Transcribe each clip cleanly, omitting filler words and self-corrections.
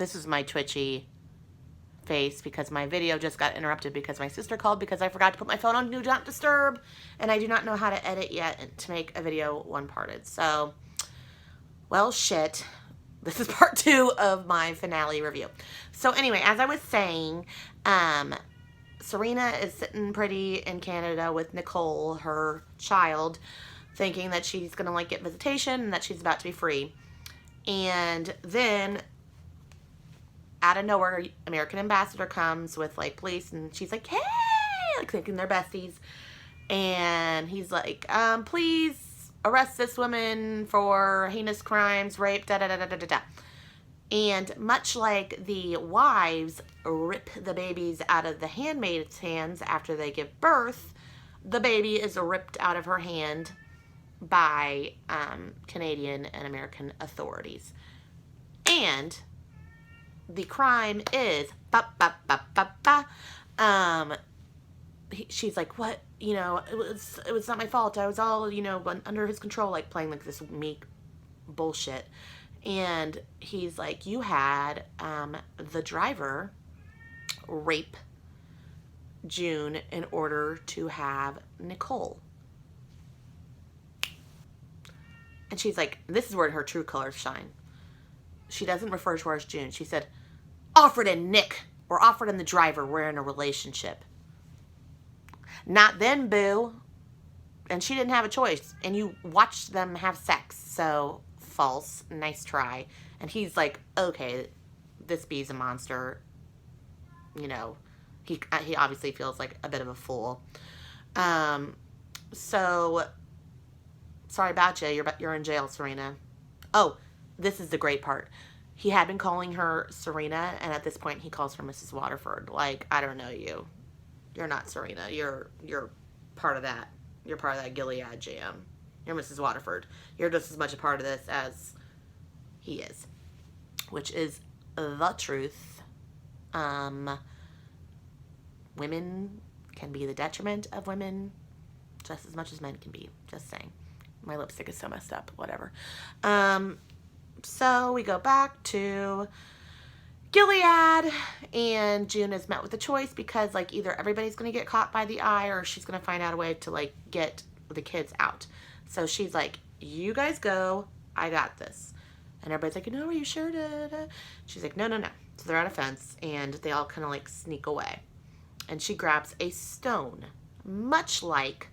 this is my twitchy face because my video just got interrupted because my sister called because I forgot to put my phone on Do Not Disturb, and I do not know how to edit yet to make a video one-parted. So, well, shit. This is part 2 of my finale review. So anyway, as I was saying, Serena is sitting pretty in Canada with Nicole, her child, thinking that she's going to like get visitation and that she's about to be free. And then out of nowhere, American ambassador comes with like police, and she's like, hey, like thinking they're besties. And he's like, please arrest this woman for heinous crimes, rape, da da da da da da. And much like the wives rip the babies out of the handmaid's hands after they give birth, the baby is ripped out of her hand by Canadian and American authorities. And the crime is she's like, what? You know, it was not my fault. I was all, you know, under his control, like playing like this meek bullshit. And he's like, you had the driver rape June in order to have Nicole. And she's like, this is where her true colors shine. She doesn't refer to her as June. She said, Offred and Nick, or Offred and the driver, we're in a relationship. Not then, boo. And she didn't have a choice. And you watched them have sex. So, false. Nice try. And he's like, okay, this bee's a monster. You know, he obviously feels like a bit of a fool. So, sorry about you. You're in jail, Serena. Oh, this is the great part. He had been calling her Serena, and at this point he calls her Mrs. Waterford. Like, I don't know you. You're not Serena. You're part of that. You're part of that Gilead jam. You're Mrs. Waterford. You're just as much a part of this as he is. Which is the truth. Women can be the detriment of women just as much as men can be. Just saying. My lipstick is so messed up. Whatever. So we go back to Gilead, and June is met with a choice because, like, either everybody's going to get caught by the eye or she's going to find out a way to, like, get the kids out. So she's like, you guys go. I got this. And everybody's like, no, are you sure? Da, da. She's like, no, no, no. So they're on a fence, and they all kind of, like, sneak away. And she grabs a stone, much like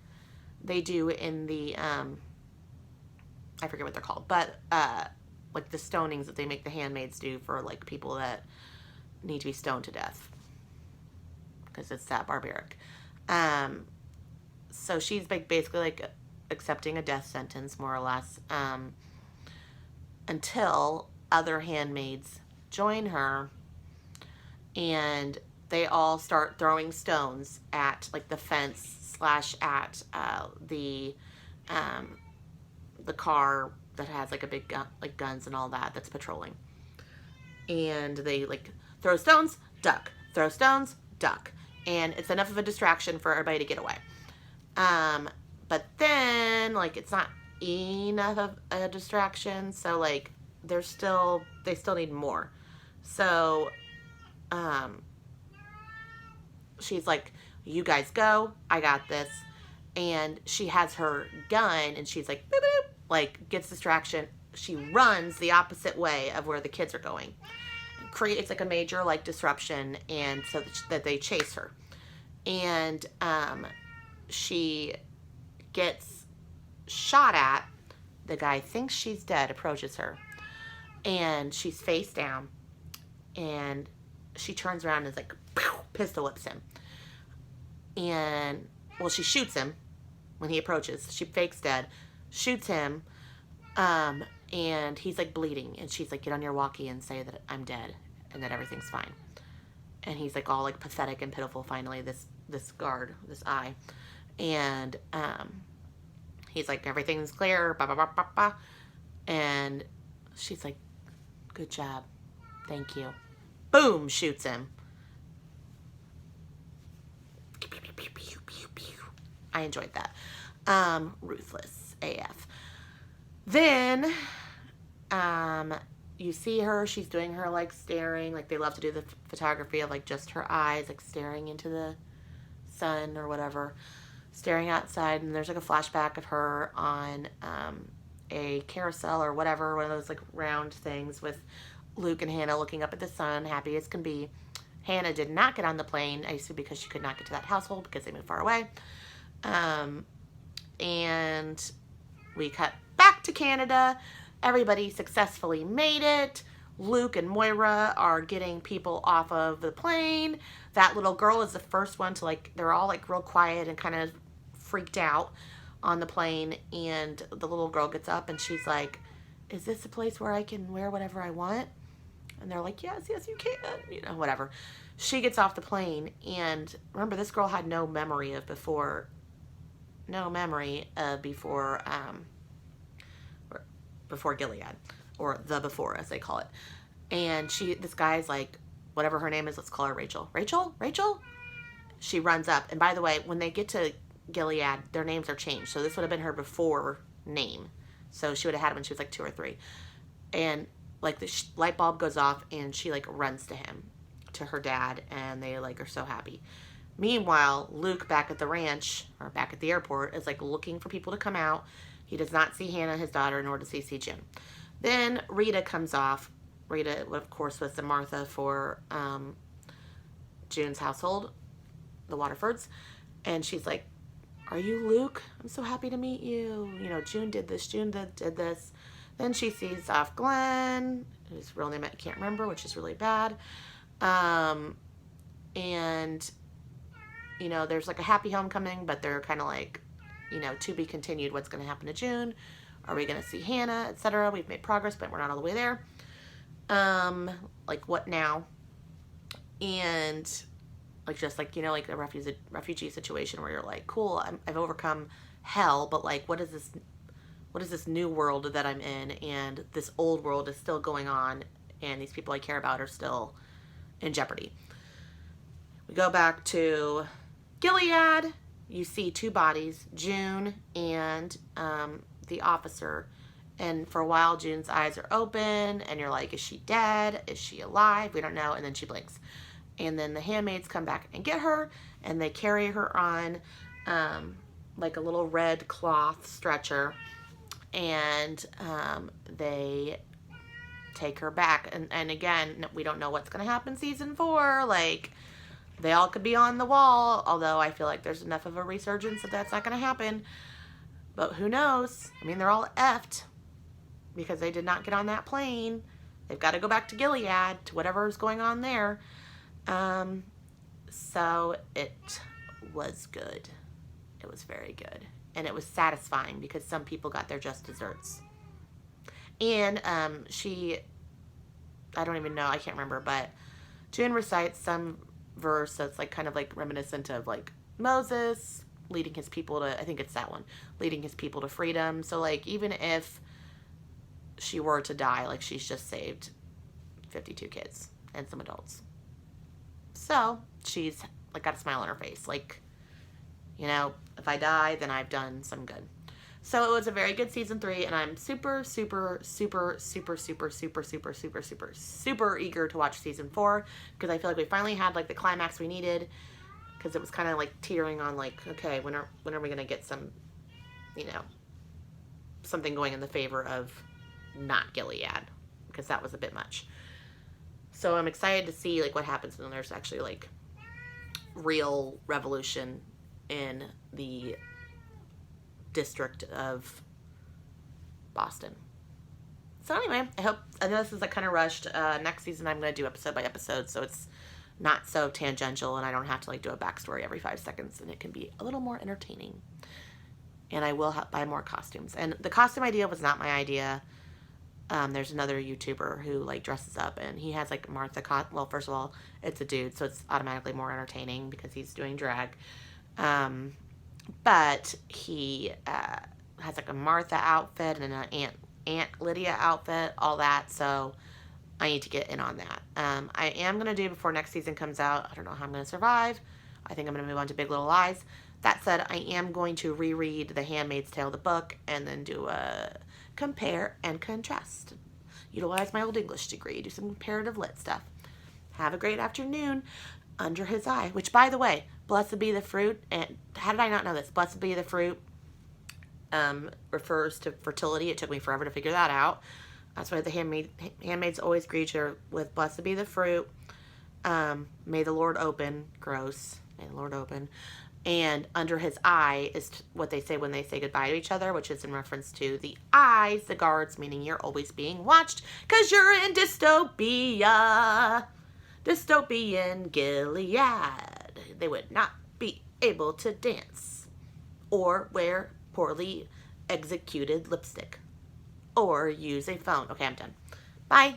they do in the, I forget what they're called, but, like the stonings that they make the handmaids do for like people that need to be stoned to death, because it's that barbaric. So she's like basically like accepting a death sentence, more or less, until other handmaids join her, and they all start throwing stones at like the fence / at the car that has like a big gun, like guns and all that, that's patrolling. And they like throw stones, duck, throw stones, duck. And it's enough of a distraction for everybody to get away. But then like it's not enough of a distraction, so like they still need more. So she's like, you guys go, I got this. And she has her gun, and she's like, boop, boop, like gets distraction. She runs the opposite way of where the kids are going. It creates like a major like disruption, and so that they chase her. And she gets shot at. The guy thinks she's dead, approaches her, and she's face down, and she turns around and is like, pistol whips him. And well, she shoots him when he approaches. She fakes dead, shoots him, and he's like bleeding. And she's like, get on your walkie and say that I'm dead and that everything's fine. And he's like all like pathetic and pitiful. Finally, this guard, this eye, and he's like, everything's clear. Bah, bah, bah, bah, bah. And she's like, good job, thank you. Boom, shoots him. I enjoyed that. Ruthless AF. Then, you see her, she's doing her like staring, like they love to do the photography of like just her eyes like staring into the sun or whatever, staring outside, and there's like a flashback of her on a carousel or whatever, one of those like round things with Luke and Hannah looking up at the sun, happy as can be. Hannah did not get on the plane, I assume because she could not get to that household because they moved far away. And we cut back to Canada. Everybody successfully made it. Luke and Moira are getting people off of the plane. That little girl is the first one to like, they're all like real quiet and kind of freaked out on the plane. And the little girl gets up and she's like, is this a place where I can wear whatever I want? And they're like, yes, you can, you know, whatever. She gets off the plane, and remember, this girl had no memory before, before Gilead, or the before, as they call it. And this guy's like, whatever her name is, let's call her Rachel. Rachel? She runs up, and by the way, when they get to Gilead, their names are changed. So this would have been her before name. So she would have had it when she was like 2 or 3. And like the light bulb goes off and she like runs to him, to her dad, and they like are so happy. Meanwhile, Luke back at the ranch or back at the airport is like looking for people to come out. He does not see Hannah, his daughter, nor does he see June. Then Rita comes off. Rita, of course, was the Martha for June's household, the Waterfords. And she's like, are you Luke? I'm so happy to meet you. You know, June did this. June did this. Then she sees off Glenn, whose real name I can't remember, which is really bad. And, you know, there's like a happy homecoming, but they're kind of like, you know, to be continued. What's going to happen to June? Are we going to see Hannah, etc.? We've made progress, but we're not all the way there. Like, what now? And, like, just like, you know, like a refugee situation where you're like, cool, I've overcome hell, but like, what is this new world that I'm in? And this old world is still going on, and these people I care about are still in jeopardy. We go back to Gilead. You see 2 bodies, June and the officer. And for a while, June's eyes are open, and you're like, is she dead? Is she alive? We don't know. And then she blinks. And then the handmaids come back and get her, and they carry her on like a little red cloth stretcher, and they take her back. And again, we don't know what's going to happen season 4. Like, they all could be on the wall, although I feel like there's enough of a resurgence that that's not going to happen. But who knows? I mean, they're all effed because they did not get on that plane. They've got to go back to Gilead, to whatever is going on there. So it was good. It was very good. And it was satisfying because some people got their just desserts. And I don't even know, I can't remember, but June recites some verse that's like kind of like reminiscent of like Moses leading his people to, I think it's that one, leading his people to freedom. So like, even if she were to die, like, she's just saved 52 kids and some adults. So she's like got a smile on her face. Like, you know, if I die, then I've done some good. So it was a very good season 3, and I'm super, super, super, super, super, super, super, super, super, super eager to watch season 4, because I feel like we finally had like the climax we needed, because it was kind of like teetering on like, okay, when are we going to get some, you know, something going in the favor of not Gilead, because that was a bit much. So I'm excited to see like what happens when there's actually like real revolution in the district of Boston. So anyway, I know this is like kind of rushed. Next season I'm going to do episode by episode, so it's not so tangential, and I don't have to like do a backstory every 5 seconds, and it can be a little more entertaining. And I will buy more costumes. And the costume idea was not my idea. There's another YouTuber who like dresses up, and he has like Martha. Well, first of all, it's a dude, so it's automatically more entertaining because he's doing drag. But he has like a Martha outfit and an Aunt Lydia outfit, all that. So I need to get in on that. I am going to do before next season comes out. I don't know how I'm going to survive. I think I'm going to move on to Big Little Lies. That said, I am going to reread The Handmaid's Tale, the book, and then do a compare and contrast. utilize my old English degree, do some comparative lit stuff. Have a great afternoon. Under his eye, which, by the way, blessed be the fruit, and how did I not know this? Blessed be the fruit refers to fertility. It took me forever to figure that out. That's why the handmaids always greet her with blessed be the fruit. May the Lord open. Gross. May the Lord open. And under his eye is what they say when they say goodbye to each other, which is in reference to the eyes, the guards, meaning you're always being watched because you're in dystopia. Dystopian Gilead. They would not be able to dance or wear poorly executed lipstick or use a phone. Okay, I'm done. Bye.